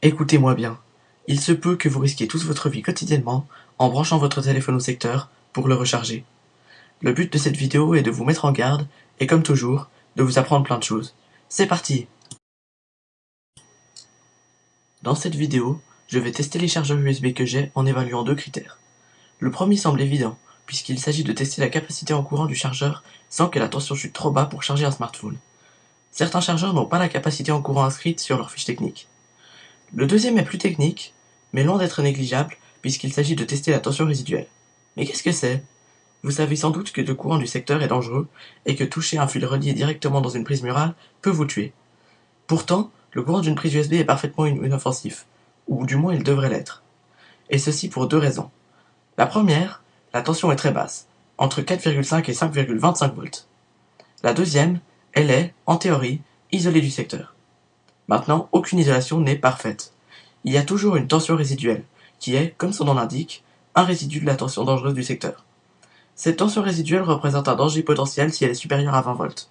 Écoutez-moi bien, il se peut que vous risquiez tous votre vie quotidiennement en branchant votre téléphone au secteur pour le recharger. Le but de cette vidéo est de vous mettre en garde et comme toujours, de vous apprendre plein de choses. C'est parti! Dans cette vidéo, je vais tester les chargeurs USB que j'ai en évaluant deux critères. Le premier semble évident, puisqu'il s'agit de tester la capacité en courant du chargeur sans que la tension chute trop bas pour charger un smartphone. Certains chargeurs n'ont pas la capacité en courant inscrite sur leur fiche technique. Le deuxième est plus technique, mais loin d'être négligeable, puisqu'il s'agit de tester la tension résiduelle. Mais qu'est-ce que c'est? Vous savez sans doute que le courant du secteur est dangereux, et que toucher un fil relié directement dans une prise murale peut vous tuer. Pourtant, le courant d'une prise USB est parfaitement inoffensif, ou du moins il devrait l'être. Et ceci pour deux raisons. La première, la tension est très basse, entre 4,5 et 5,25 volts. La deuxième, elle est, en théorie, isolée du secteur. Maintenant, aucune isolation n'est parfaite. Il y a toujours une tension résiduelle, qui est, comme son nom l'indique, un résidu de la tension dangereuse du secteur. Cette tension résiduelle représente un danger potentiel si elle est supérieure à 20 volts.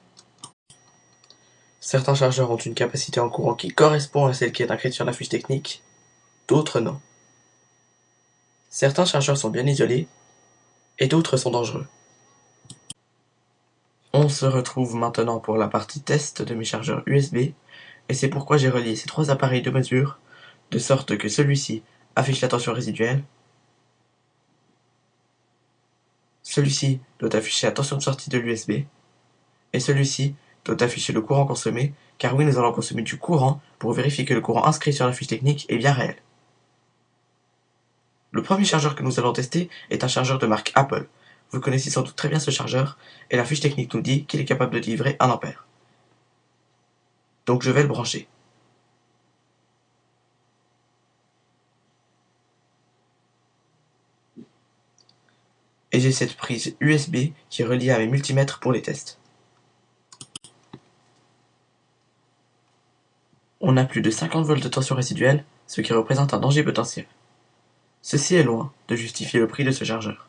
Certains chargeurs ont une capacité en courant qui correspond à celle qui est inscrite sur la fiche technique, d'autres non. Certains chargeurs sont bien isolés, et d'autres sont dangereux. On se retrouve maintenant pour la partie test de mes chargeurs USB, et c'est pourquoi j'ai relié ces trois appareils de mesure, de sorte que celui-ci affiche la tension résiduelle, celui-ci doit afficher la tension de sortie de l'USB, et celui-ci doit afficher le courant consommé, car oui, nous allons consommer du courant pour vérifier que le courant inscrit sur la fiche technique est bien réel. Le premier chargeur que nous allons tester est un chargeur de marque Apple. Vous connaissez sans doute très bien ce chargeur, et la fiche technique nous dit qu'il est capable de délivrer 1 ampère. Donc je vais le brancher. Et j'ai cette prise USB qui est reliée à mes multimètres pour les tests. On a plus de 50 volts de tension résiduelle, ce qui représente un danger potentiel. Ceci est loin de justifier le prix de ce chargeur.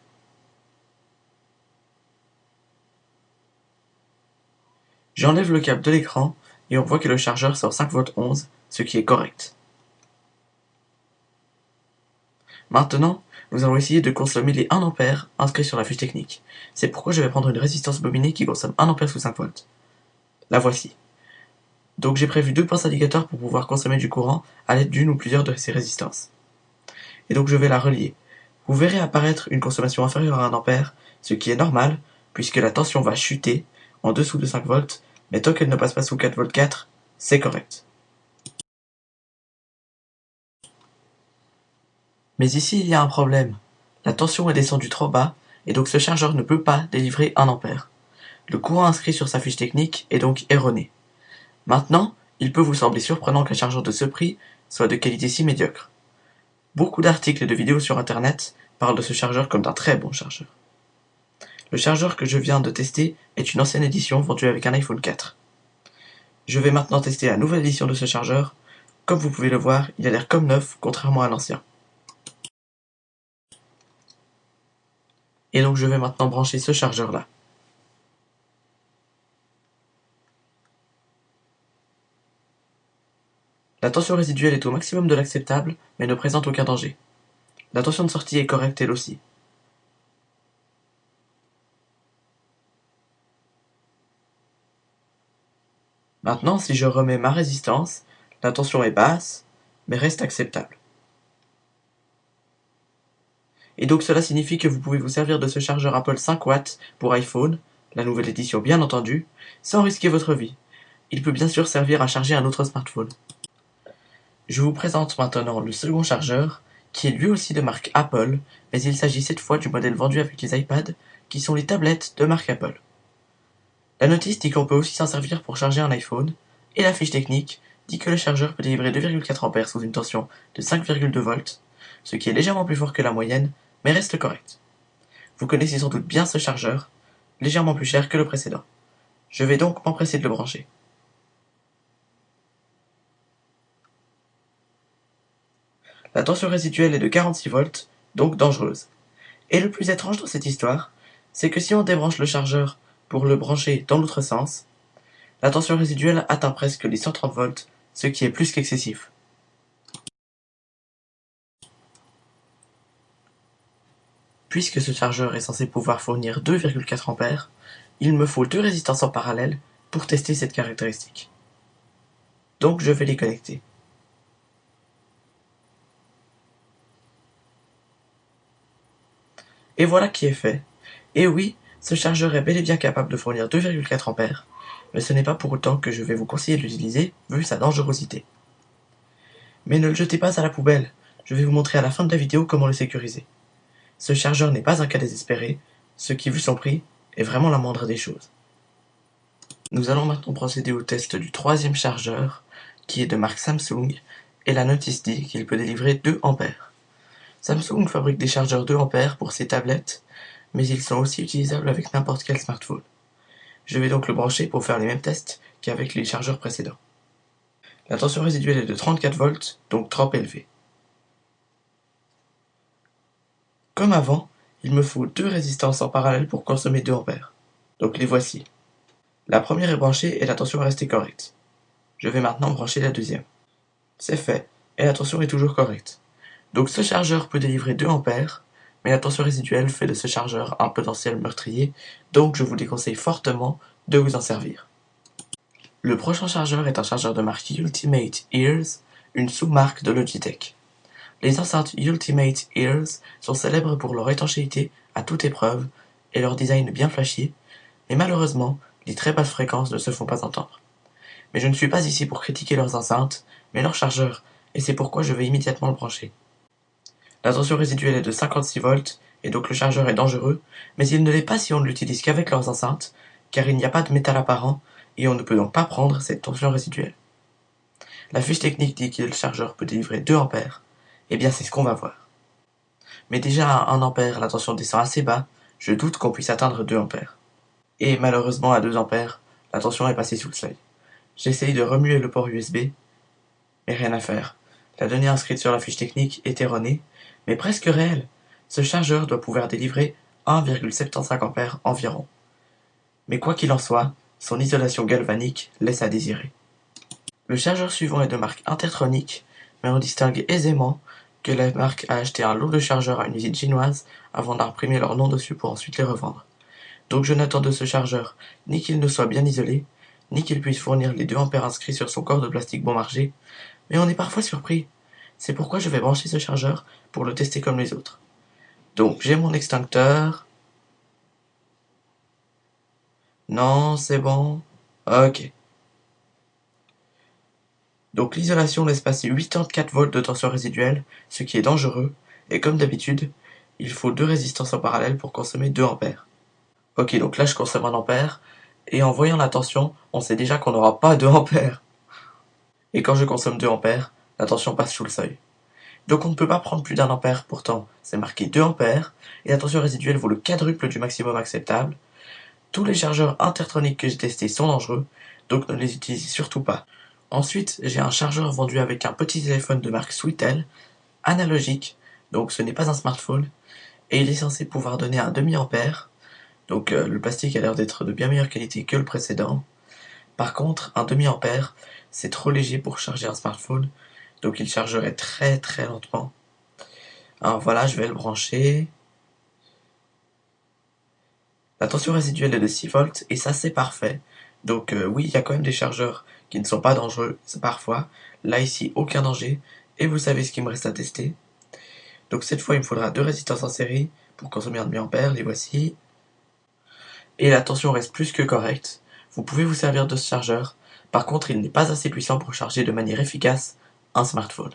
J'enlève le câble de l'écran et on voit que le chargeur sort 5,11 V, ce qui est correct. Maintenant, nous allons essayer de consommer les 1 ampère inscrits sur la fiche technique. C'est pourquoi je vais prendre une résistance bobinée qui consomme 1 ampère sous 5 volts. La voici. Donc j'ai prévu deux pinces indicateurs pour pouvoir consommer du courant à l'aide d'une ou plusieurs de ces résistances. Et donc je vais la relier. Vous verrez apparaître une consommation inférieure à 1 ampère, ce qui est normal, puisque la tension va chuter en dessous de 5 volts, mais tant qu'elle ne passe pas sous 4 volts 4, c'est correct. Mais ici il y a un problème. La tension est descendue trop bas, et donc ce chargeur ne peut pas délivrer 1 ampère. Le courant inscrit sur sa fiche technique est donc erroné. Maintenant, il peut vous sembler surprenant qu'un chargeur de ce prix soit de qualité si médiocre. Beaucoup d'articles et de vidéos sur internet parlent de ce chargeur comme d'un très bon chargeur. Le chargeur que je viens de tester est une ancienne édition vendue avec un iPhone 4. Je vais maintenant tester la nouvelle édition de ce chargeur. Comme vous pouvez le voir, il a l'air comme neuf, contrairement à l'ancien. Et donc je vais maintenant brancher ce chargeur-là. La tension résiduelle est au maximum de l'acceptable, mais ne présente aucun danger. La tension de sortie est correcte elle aussi. Maintenant, si je remets ma résistance, la tension est basse, mais reste acceptable. Et donc cela signifie que vous pouvez vous servir de ce chargeur Apple 5 watts pour iPhone, la nouvelle édition bien entendu, sans risquer votre vie. Il peut bien sûr servir à charger un autre smartphone. Je vous présente maintenant le second chargeur, qui est lui aussi de marque Apple, mais il s'agit cette fois du modèle vendu avec les iPads, qui sont les tablettes de marque Apple. La notice dit qu'on peut aussi s'en servir pour charger un iPhone, et la fiche technique dit que le chargeur peut délivrer 2,4 ampères sous une tension de 5,2 volts, ce qui est légèrement plus fort que la moyenne, mais reste correct. Vous connaissez sans doute bien ce chargeur, légèrement plus cher que le précédent. Je vais donc m'empresser de le brancher. La tension résiduelle est de 46 volts, donc dangereuse. Et le plus étrange dans cette histoire, c'est que si on débranche le chargeur pour le brancher dans l'autre sens, la tension résiduelle atteint presque les 130 volts, ce qui est plus qu'excessif. Puisque ce chargeur est censé pouvoir fournir 2,4 A, il me faut deux résistances en parallèle pour tester cette caractéristique. Donc je vais les connecter. Et voilà qui est fait. Et oui, ce chargeur est bel et bien capable de fournir 2,4 A, mais ce n'est pas pour autant que je vais vous conseiller de l'utiliser, vu sa dangerosité. Mais ne le jetez pas à la poubelle, je vais vous montrer à la fin de la vidéo comment le sécuriser. Ce chargeur n'est pas un cas désespéré, ce qui, vu son prix, est vraiment la moindre des choses. Nous allons maintenant procéder au test du troisième chargeur, qui est de marque Samsung, et la notice dit qu'il peut délivrer 2 A. Samsung fabrique des chargeurs 2 A pour ses tablettes, mais ils sont aussi utilisables avec n'importe quel smartphone. Je vais donc le brancher pour faire les mêmes tests qu'avec les chargeurs précédents. La tension résiduelle est de 34 volts, donc trop élevée. Comme avant, il me faut deux résistances en parallèle pour consommer 2 A. Donc les voici. La première est branchée et la tension est restée correcte. Je vais maintenant brancher la deuxième. C'est fait, et la tension est toujours correcte. Donc ce chargeur peut délivrer 2 A, mais la tension résiduelle fait de ce chargeur un potentiel meurtrier, donc je vous déconseille fortement de vous en servir. Le prochain chargeur est un chargeur de marque Ultimate Ears, une sous-marque de Logitech. Les enceintes Ultimate Ears sont célèbres pour leur étanchéité à toute épreuve et leur design bien flashy, mais malheureusement, les très basses fréquences ne se font pas entendre. Mais je ne suis pas ici pour critiquer leurs enceintes, mais leur chargeur, et c'est pourquoi je vais immédiatement le brancher. La tension résiduelle est de 56 volts, et donc le chargeur est dangereux, mais il ne l'est pas si on ne l'utilise qu'avec leurs enceintes, car il n'y a pas de métal apparent, et on ne peut donc pas prendre cette tension résiduelle. La fiche technique dit que le chargeur peut délivrer 2 A, et bien c'est ce qu'on va voir. Mais déjà à 1 A, la tension descend assez bas, je doute qu'on puisse atteindre 2 A. Et malheureusement à 2 A, la tension est passée sous le seuil. J'essaye de remuer le port USB, mais rien à faire. La donnée inscrite sur la fiche technique est erronée, mais presque réelle. Ce chargeur doit pouvoir délivrer 1,75 A environ. Mais quoi qu'il en soit, son isolation galvanique laisse à désirer. Le chargeur suivant est de marque Intertronic, mais on distingue aisément que la marque a acheté un lot de chargeurs à une usine chinoise avant d'imprimer leur nom dessus pour ensuite les revendre. Donc je n'attends de ce chargeur ni qu'il ne soit bien isolé, ni qu'il puisse fournir les 2 A inscrits sur son corps de plastique bon marché, mais on est parfois surpris. C'est pourquoi je vais brancher ce chargeur pour le tester comme les autres. Donc j'ai mon extincteur. Non, c'est bon. Ok. Donc l'isolation laisse passer 84 volts de tension résiduelle, ce qui est dangereux, et comme d'habitude, il faut deux résistances en parallèle pour consommer 2 A. Ok, donc là je consomme 1 A, et en voyant la tension, on sait déjà qu'on n'aura pas 2 A. Et quand je consomme 2 A, la tension passe sous le seuil. Donc on ne peut pas prendre plus d'1 A, pourtant c'est marqué 2 A, et la tension résiduelle vaut le quadruple du maximum acceptable. Tous les chargeurs intertroniques que j'ai testés sont dangereux, donc ne les utilisez surtout pas. Ensuite, j'ai un chargeur vendu avec un petit téléphone de marque Sweetel, analogique, donc ce n'est pas un smartphone, et il est censé pouvoir donner un demi-ampère, donc le plastique a l'air d'être de bien meilleure qualité que le précédent. Par contre, un demi-ampère, c'est trop léger pour charger un smartphone, donc il chargerait très très lentement. Alors voilà, je vais le brancher. La tension résiduelle est de 6 volts, et ça c'est parfait. Donc oui, il y a quand même des chargeurs qui ne sont pas dangereux, parfois. Là ici, aucun danger, et vous savez ce qu'il me reste à tester. Donc cette fois, il me faudra deux résistances en série pour consommer un demi-ampère, les voici. Et la tension reste plus que correcte. Vous pouvez vous servir de ce chargeur. Par contre, il n'est pas assez puissant pour charger de manière efficace un smartphone.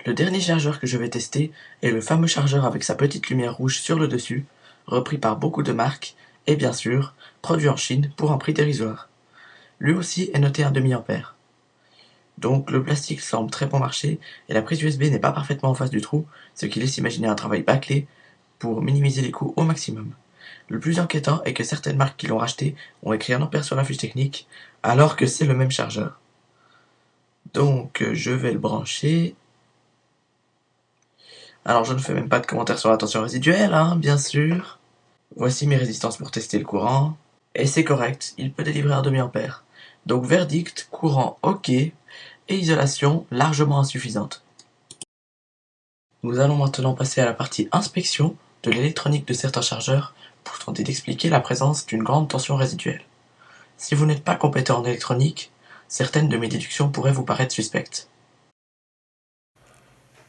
Le dernier chargeur que je vais tester est le fameux chargeur avec sa petite lumière rouge sur le dessus, repris par beaucoup de marques, et bien sûr, produit en Chine pour un prix dérisoire. Lui aussi est noté un demi-ampère. Donc le plastique semble très bon marché, et la prise USB n'est pas parfaitement en face du trou, ce qui laisse imaginer un travail bâclé pour minimiser les coûts au maximum. Le plus inquiétant est que certaines marques qui l'ont racheté ont écrit un ampère sur la fiche technique, alors que c'est le même chargeur. Donc je vais le brancher. Alors je ne fais même pas de commentaires sur la tension résiduelle, hein, bien sûr. Voici mes résistances pour tester le courant. Et c'est correct, il peut délivrer un demi-ampère. Donc verdict, courant ok, et isolation largement insuffisante. Nous allons maintenant passer à la partie inspection de l'électronique de certains chargeurs pour tenter d'expliquer la présence d'une grande tension résiduelle. Si vous n'êtes pas compétent en électronique, certaines de mes déductions pourraient vous paraître suspectes.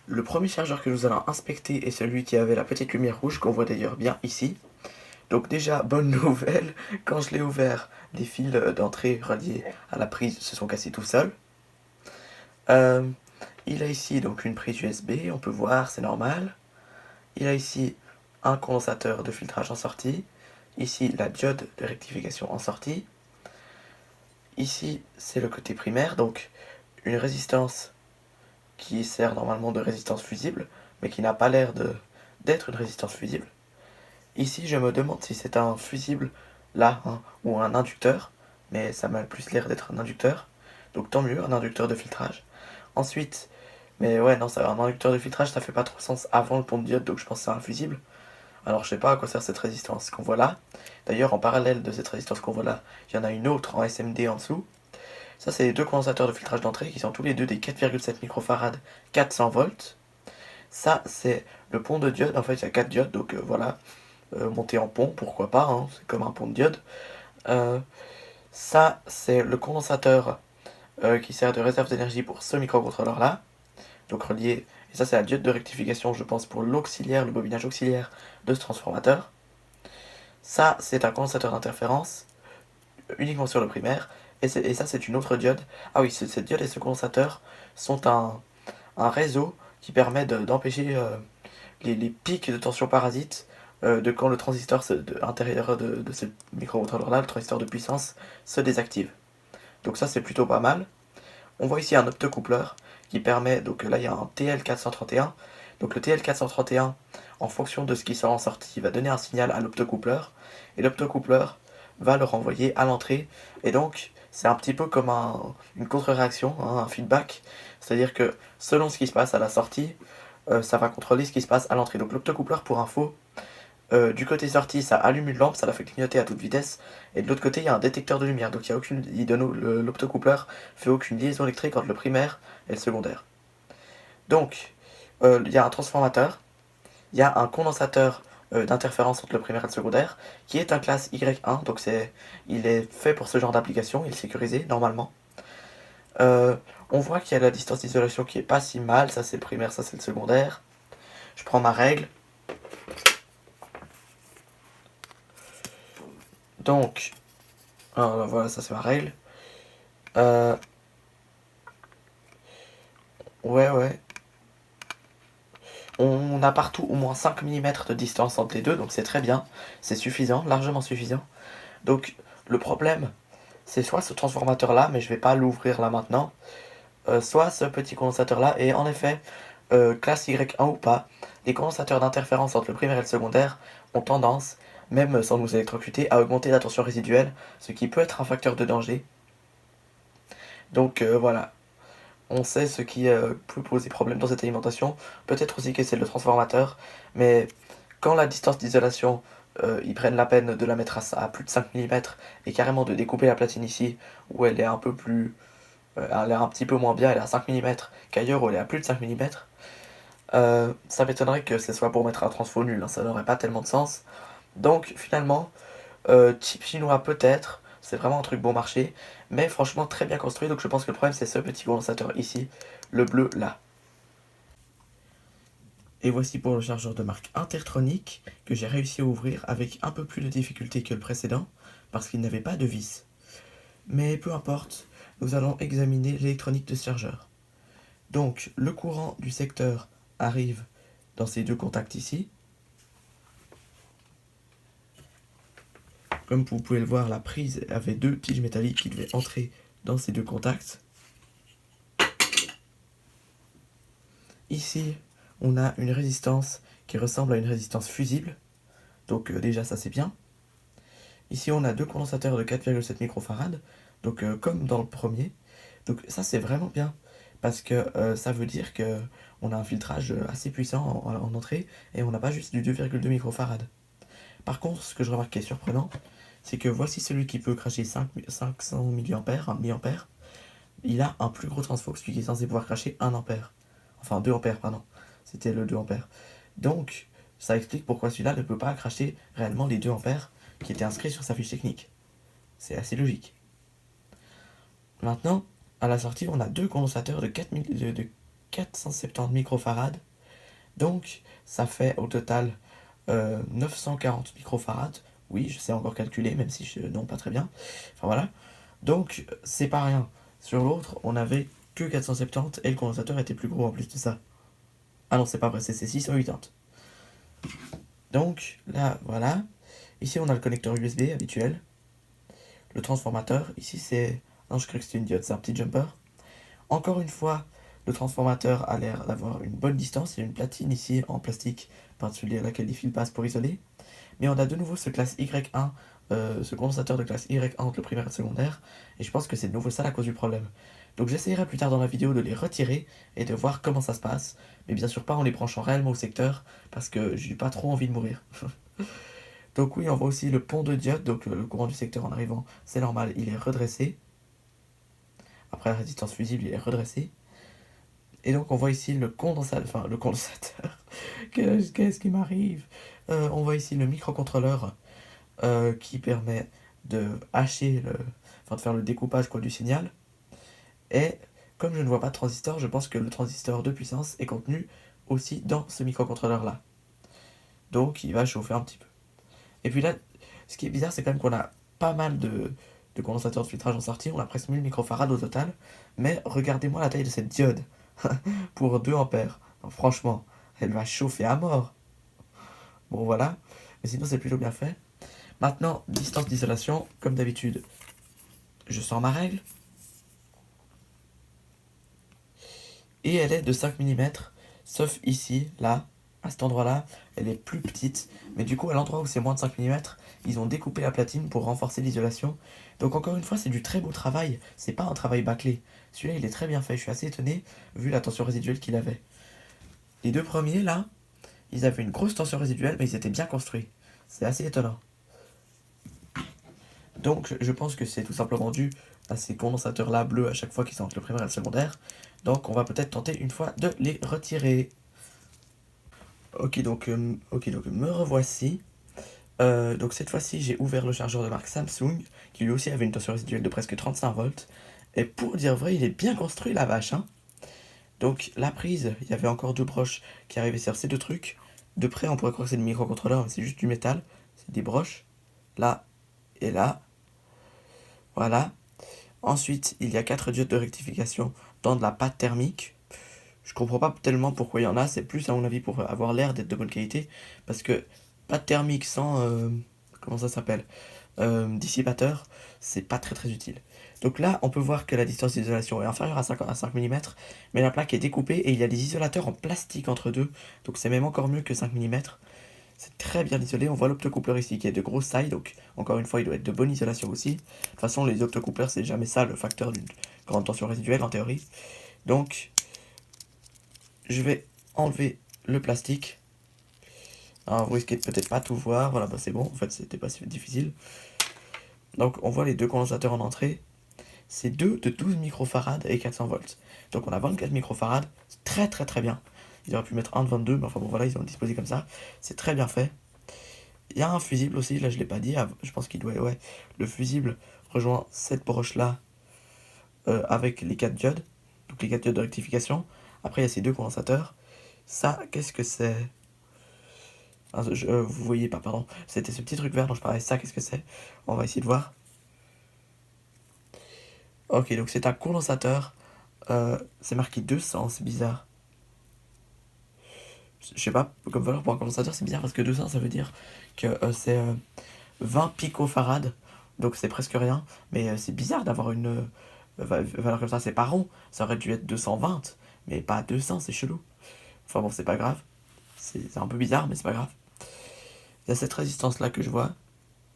Le premier chargeur que nous allons inspecter est celui qui avait la petite lumière rouge qu'on voit d'ailleurs bien ici. Donc déjà, bonne nouvelle, quand je l'ai ouvert, les fils d'entrée reliés à la prise se sont cassés tout seuls. Il a ici donc une prise USB, on peut voir, c'est normal. Il a ici un condensateur de filtrage en sortie. Ici, la diode de rectification en sortie. Ici, c'est le côté primaire, donc une résistance qui sert normalement de résistance fusible, mais qui n'a pas l'air d'être une résistance fusible. Ici, je me demande si c'est un fusible là, hein, ou un inducteur, mais ça m'a plus l'air d'être un inducteur. Donc tant mieux, un inducteur de filtrage. Ensuite, mais ouais, non, un inducteur de filtrage, ça fait pas trop sens avant le pont de diode, donc je pense que c'est un fusible. Alors je sais pas à quoi sert cette résistance qu'on voit là. D'ailleurs, en parallèle de cette résistance qu'on voit là, il y en a une autre en SMD en dessous. Ça, c'est les deux condensateurs de filtrage d'entrée qui sont tous les deux des 4,7 microfarad 400 volts. Ça, c'est le pont de diode. En fait, il y a 4 diodes, donc voilà. Monter en pont, pourquoi pas, hein, c'est comme un pont de diode. Ça, c'est le condensateur qui sert de réserve d'énergie pour ce microcontrôleur là. Donc relié, et ça c'est la diode de rectification, je pense, pour l'auxiliaire, le bobinage auxiliaire de ce transformateur. Ça, c'est un condensateur d'interférence, uniquement sur le primaire, et ça c'est une autre diode. Ah oui, cette diode et ce condensateur sont un réseau qui permet d'empêcher les pics de tension parasite de quand le transistor intérieur de ce microcontrôleur là, le transistor de puissance, se désactive. Donc ça c'est plutôt pas mal. On voit ici un optocoupleur qui permet, donc là il y a un TL431. Donc le TL431, en fonction de ce qui sort en sortie, va donner un signal à l'optocoupleur, et l'optocoupleur va le renvoyer à l'entrée, et donc c'est un petit peu comme une contre-réaction, hein, un feedback, c'est-à-dire que selon ce qui se passe à la sortie, ça va contrôler ce qui se passe à l'entrée. Donc l'optocoupleur, pour info, du côté sortie, ça allume une lampe, ça la fait clignoter à toute vitesse, et de l'autre côté, il y a un détecteur de lumière, donc l'optocoupleur fait aucune liaison électrique entre le primaire et le secondaire. Donc, il y a un transformateur, il y a un condensateur d'interférence entre le primaire et le secondaire, qui est un classe Y1, donc il est fait pour ce genre d'application, il est sécurisé normalement. On voit qu'il y a la distance d'isolation qui est pas si mal, ça c'est le primaire, ça c'est le secondaire. Je prends ma règle. Donc, voilà, ça c'est ma règle. Ouais. On a partout au moins 5 mm de distance entre les deux, donc c'est très bien. C'est suffisant, largement suffisant. Donc, le problème, c'est soit ce transformateur-là, mais je vais pas l'ouvrir là maintenant, soit ce petit condensateur-là, et en effet, classe Y1 ou pas, les condensateurs d'interférence entre le primaire et le secondaire ont tendance, même sans nous électrocuter, à augmenter la tension résiduelle, ce qui peut être un facteur de danger. Donc voilà, on sait ce qui peut poser problème dans cette alimentation, peut-être aussi que c'est le transformateur, mais quand la distance d'isolation, ils prennent la peine de la mettre à plus de 5 mm, et carrément de découper la platine ici, où elle est un peu plus... elle est un petit peu moins bien, elle est à 5 mm, qu'ailleurs où elle est à plus de 5 mm, ça m'étonnerait que ce soit pour mettre un transfo nul, hein, ça n'aurait pas tellement de sens. Donc finalement, chip chinois peut-être, c'est vraiment un truc bon marché, mais franchement très bien construit, donc je pense que le problème c'est ce petit condensateur ici, le bleu là. Et voici pour le chargeur de marque Intertronic que j'ai réussi à ouvrir avec un peu plus de difficulté que le précédent, parce qu'il n'avait pas de vis. Mais peu importe, nous allons examiner l'électronique de ce chargeur. Donc le courant du secteur arrive dans ces deux contacts ici. Comme vous pouvez le voir, la prise avait deux tiges métalliques qui devaient entrer dans ces deux contacts. Ici, on a une résistance qui ressemble à une résistance fusible. Donc déjà, ça c'est bien. Ici, on a deux condensateurs de 4,7 microfarad. Donc comme dans le premier. Donc ça c'est vraiment bien. Parce que ça veut dire qu'on a un filtrage assez puissant en entrée. Et on n'a pas juste du 2,2 microfarad. Par contre, ce que je remarque qui est surprenant, c'est que voici celui qui peut cracher 500 mA. Il a un plus gros transfo que celui qui est censé pouvoir cracher 1 ampère. Enfin 2 ampères, pardon. c'était le 2 ampères. Donc, ça explique pourquoi celui-là ne peut pas cracher réellement les 2 ampères qui étaient inscrits sur sa fiche technique. C'est assez logique. Maintenant, à la sortie, on a deux condensateurs de 470 microfarads. Donc, ça fait au total 940 microfarads. Oui, je sais encore calculer, même si non, pas très bien. Enfin voilà. Donc, c'est pas rien. Sur l'autre, on avait que 470 et le condensateur était plus gros en plus de ça. Ah non, c'est pas vrai, c'est 680. Donc, là, voilà. Ici, on a le connecteur USB habituel. Le transformateur, ici, c'est... Non, je crois que c'était une diode, c'est un petit jumper. Encore une fois, le transformateur a l'air d'avoir une bonne distance. Il y a une platine ici en plastique par-dessus laquelle les fils passent pour isoler. Mais on a de nouveau ce classe Y1, ce condensateur de classe Y1 entre le primaire et le secondaire. Et je pense que c'est de nouveau ça la cause du problème. Donc j'essaierai plus tard dans la vidéo de les retirer et de voir comment ça se passe. Mais bien sûr pas en les branchant réellement au secteur, parce que j'ai pas trop envie de mourir. Donc oui, on voit aussi le pont de diode, donc le courant du secteur en arrivant, c'est normal, il est redressé. Après la résistance fusible, il est redressé. Et donc on voit ici le condensateur, enfin le condensateur, qu'est-ce qui m'arrive? On voit ici le microcontrôleur qui permet de hacher, enfin de faire le découpage quoi, du signal. Et comme je ne vois pas de transistor, je pense que le transistor de puissance est contenu aussi dans ce microcontrôleur là. Donc il va chauffer un petit peu. Et puis là, ce qui est bizarre, c'est quand même qu'on a pas mal de condensateurs de filtrage en sortie, on a presque 1000 microfarads au total. Mais regardez-moi la taille de cette diode pour 2 ampères. Non, franchement, elle va chauffer à mort. Bon voilà, mais sinon c'est plutôt bien fait. Maintenant, distance d'isolation, comme d'habitude, je sors ma règle. Et elle est de 5 mm, sauf ici, là, à cet endroit-là, elle est plus petite. Mais du coup, à l'endroit où c'est moins de 5 mm, ils ont découpé la platine pour renforcer l'isolation. Donc encore une fois, c'est du très beau travail, c'est pas un travail bâclé. Celui-là, il est très bien fait, je suis assez étonné, vu la tension résiduelle qu'il avait. Les deux premiers, là, ils avaient une grosse tension résiduelle, mais ils étaient bien construits. C'est assez étonnant. Donc, je pense que c'est tout simplement dû à ces condensateurs-là bleus à chaque fois qu'ils sont entre le primaire et le secondaire. Donc, on va peut-être tenter une fois de les retirer. Ok, donc me revoici. Donc, cette fois-ci, j'ai ouvert le chargeur de marque Samsung, qui lui aussi avait une tension résiduelle de presque 35 volts. Et pour dire vrai, il est bien construit, la vache, hein. Donc, la prise, il y avait encore deux broches qui arrivaient sur ces deux trucs. De près, on pourrait croire que c'est le microcontrôleur, mais c'est juste du métal. C'est des broches, là et là. Voilà. Ensuite, il y a 4 diodes de rectification dans de la pâte thermique. Je comprends pas tellement pourquoi il y en a, c'est plus à mon avis pour avoir l'air d'être de bonne qualité. Parce que pâte thermique sans... comment ça s'appelle dissipateur, c'est pas très utile. Donc là, on peut voir que la distance d'isolation est inférieure à 5 mm, mais la plaque est découpée et il y a des isolateurs en plastique entre deux. Donc c'est même encore mieux que 5 mm. C'est très bien isolé. On voit l'optocoupleur ici qui est de grosse taille, donc encore une fois, il doit être de bonne isolation aussi. De toute façon, les optocoupleurs, c'est jamais ça le facteur d'une grande tension résiduelle en théorie. Donc, je vais enlever le plastique. Alors, vous risquez de peut-être pas tout voir. Voilà, bah c'est bon. En fait, c'était pas si difficile. Donc, on voit les deux condensateurs en entrée. C'est deux de 12 microfarads et 400 volts. Donc, on a 24 microfarads. C'est très bien. Ils auraient pu mettre un de 22, mais enfin bon, voilà, ils ont disposé comme ça. C'est très bien fait. Il y a un fusible aussi, là je l'ai pas dit, je pense qu'il doit... Ouais, le fusible rejoint cette broche-là avec les 4 diodes, donc les 4 diodes de rectification. Après il y a ces deux condensateurs. Ça, qu'est-ce que c'est? Vous voyez pas, pardon. C'était ce petit truc vert dont je parlais. Ça, qu'est-ce que c'est? On va essayer de voir. Ok, donc c'est un condensateur. C'est marqué 200, c'est bizarre. Je sais pas, comme valeur pour un condensateur, c'est bizarre parce que 200 ça veut dire que c'est 20 picofarads, donc c'est presque rien, mais c'est bizarre d'avoir une valeur comme ça, c'est pas rond, ça aurait dû être 220, mais pas 200, c'est chelou. Enfin bon, c'est pas grave, c'est un peu bizarre, mais c'est pas grave. Il y a cette résistance là que je vois,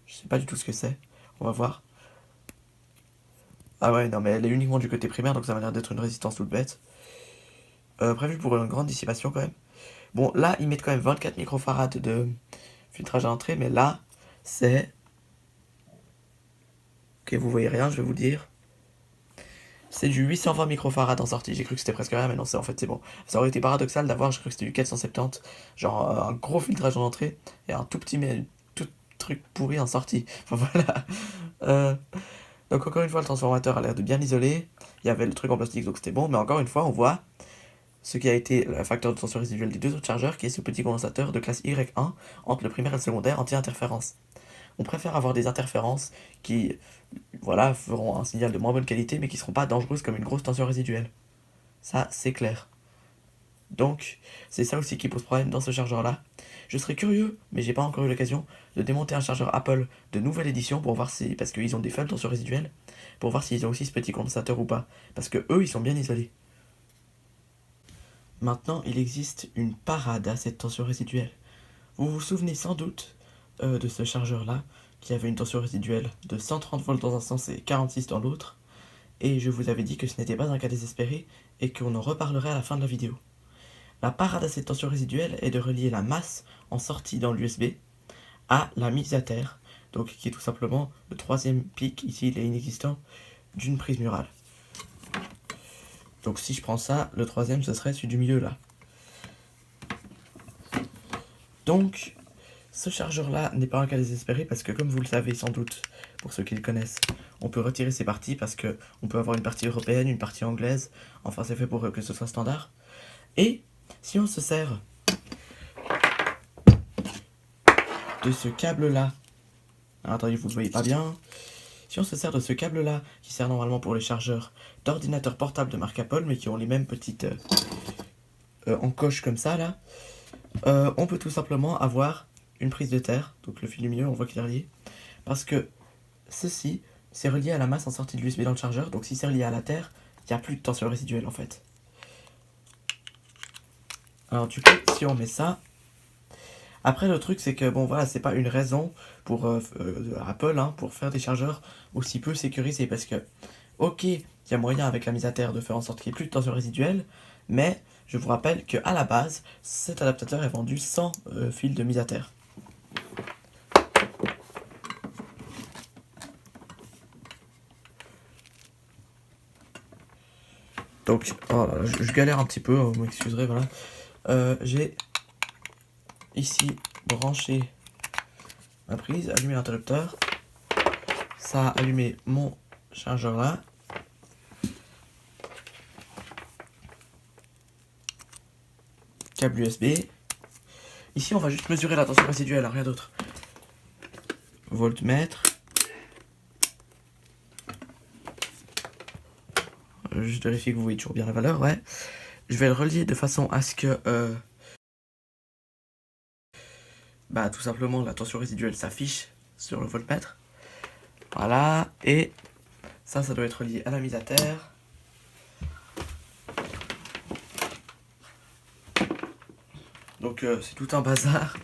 je sais pas du tout ce que c'est, on va voir. Ah ouais, non mais elle est uniquement du côté primaire, donc ça m'a l'air d'être une résistance toute bête. Prévu pour une grande dissipation quand même. Bon, là, ils mettent quand même 24 microfarads de filtrage à l'entrée, mais là, c'est... Ok, vous voyez rien, je vais vous dire. C'est du 820 microfarad en sortie, j'ai cru que c'était presque rien, mais non, en fait c'est bon. Ça aurait été paradoxal d'avoir, j'ai cru que c'était du 470, genre un gros filtrage en entrée, et un tout petit mais tout truc pourri en sortie. Enfin voilà. Euh, donc encore une fois, le transformateur a l'air de bien isolé, il y avait le truc en plastique donc c'était bon, mais encore une fois, on voit ce qui a été le facteur de tension résiduelle des deux autres chargeurs, qui est ce petit condensateur de classe Y1 entre le primaire et le secondaire anti-interférence. On préfère avoir des interférences qui, voilà, feront un signal de moins bonne qualité, mais qui ne seront pas dangereuses comme une grosse tension résiduelle. Ça, c'est clair. Donc, c'est ça aussi qui pose problème dans ce chargeur-là. Je serais curieux, mais j'ai pas encore eu l'occasion, de démonter un chargeur Apple de nouvelle édition pour voir si, parce qu'ils ont des faibles tensions résiduelles, pour voir s'ils ont aussi ce petit condensateur ou pas. Parce que eux, ils sont bien isolés. Maintenant, il existe une parade à cette tension résiduelle. Vous vous souvenez sans doute de ce chargeur-là, qui avait une tension résiduelle de 130 volts dans un sens et 46 dans l'autre, et je vous avais dit que ce n'était pas un cas désespéré, et qu'on en reparlerait à la fin de la vidéo. La parade à cette tension résiduelle est de relier la masse en sortie dans l'USB à la mise à terre, donc qui est tout simplement le troisième pic, ici il est inexistant, d'une prise murale. Donc si je prends ça, le troisième ce serait celui du milieu là. Donc ce chargeur là n'est pas un cas désespéré parce que comme vous le savez sans doute, pour ceux qui le connaissent, on peut retirer ces parties parce que on peut avoir une partie européenne, une partie anglaise, enfin c'est fait pour que ce soit standard. Et si on se sert de ce câble là, alors attendez vous ne voyez pas bien, si on se sert de ce câble là qui sert normalement pour les chargeurs d'ordinateurs portables de marque Apple mais qui ont les mêmes petites encoches comme ça là, on peut tout simplement avoir une prise de terre, donc le fil du milieu on voit qu'il est relié, parce que ceci c'est relié à la masse en sortie de l'USB dans le chargeur, donc si c'est relié à la terre, il n'y a plus de tension résiduelle en fait. Alors du coup si on met ça, après le truc c'est que bon voilà c'est pas une raison pour Apple hein, pour faire des chargeurs aussi peu sécurisés, parce que ok il y a moyen avec la mise à terre de faire en sorte qu'il n'y ait plus de tension résiduelle, mais je vous rappelle qu'à la base cet adaptateur est vendu sans fil de mise à terre. Donc, oh là là, je galère un petit peu, vous m'excuserez, voilà. J'ai ici branché ma prise, allumé l'interrupteur. Ça a allumé mon chargeur là. Câble USB. Ici, on va juste mesurer la tension résiduelle, rien d'autre. Voltmètre. Je vérifie que vous voyez toujours bien la valeur, ouais. Je vais le relier de façon à ce que tout simplement la tension résiduelle s'affiche sur le voltmètre. Voilà, et ça doit être relié à la mise à terre. Donc c'est tout un bazar.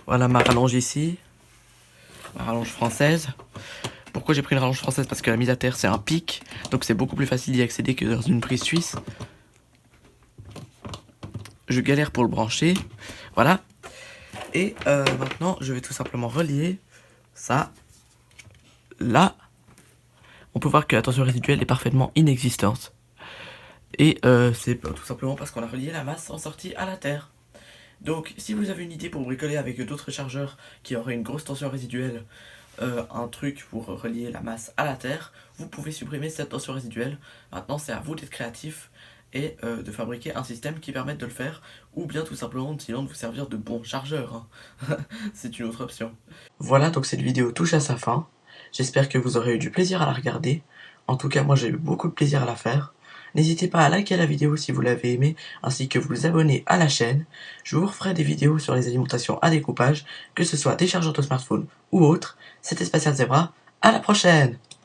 Voilà ma rallonge ici, ma rallonge française. Pourquoi j'ai pris une rallonge française? Parce que la mise à terre c'est un pic, donc c'est beaucoup plus facile d'y accéder que dans une prise suisse. Je galère pour le brancher, voilà. Et maintenant je vais tout simplement relier ça là. On peut voir que la tension résiduelle est parfaitement inexistante. Et c'est tout simplement parce qu'on a relié la masse en sortie à la terre. Donc si vous avez une idée pour bricoler avec d'autres chargeurs qui auraient une grosse tension résiduelle, un truc pour relier la masse à la terre, vous pouvez supprimer cette tension résiduelle. Maintenant c'est à vous d'être créatif et de fabriquer un système qui permette de le faire, ou bien tout simplement sinon de vous servir de bons chargeurs, hein. C'est une autre option. Voilà, donc cette vidéo touche à sa fin. J'espère que vous aurez eu du plaisir à la regarder. En tout cas moi j'ai eu beaucoup de plaisir à la faire. N'hésitez pas à liker la vidéo si vous l'avez aimée, ainsi que vous abonner à la chaîne. Je vous referai des vidéos sur les alimentations à découpage, que ce soit des chargeurs de smartphone ou autres. C'était Spatial Zebra, à la prochaine!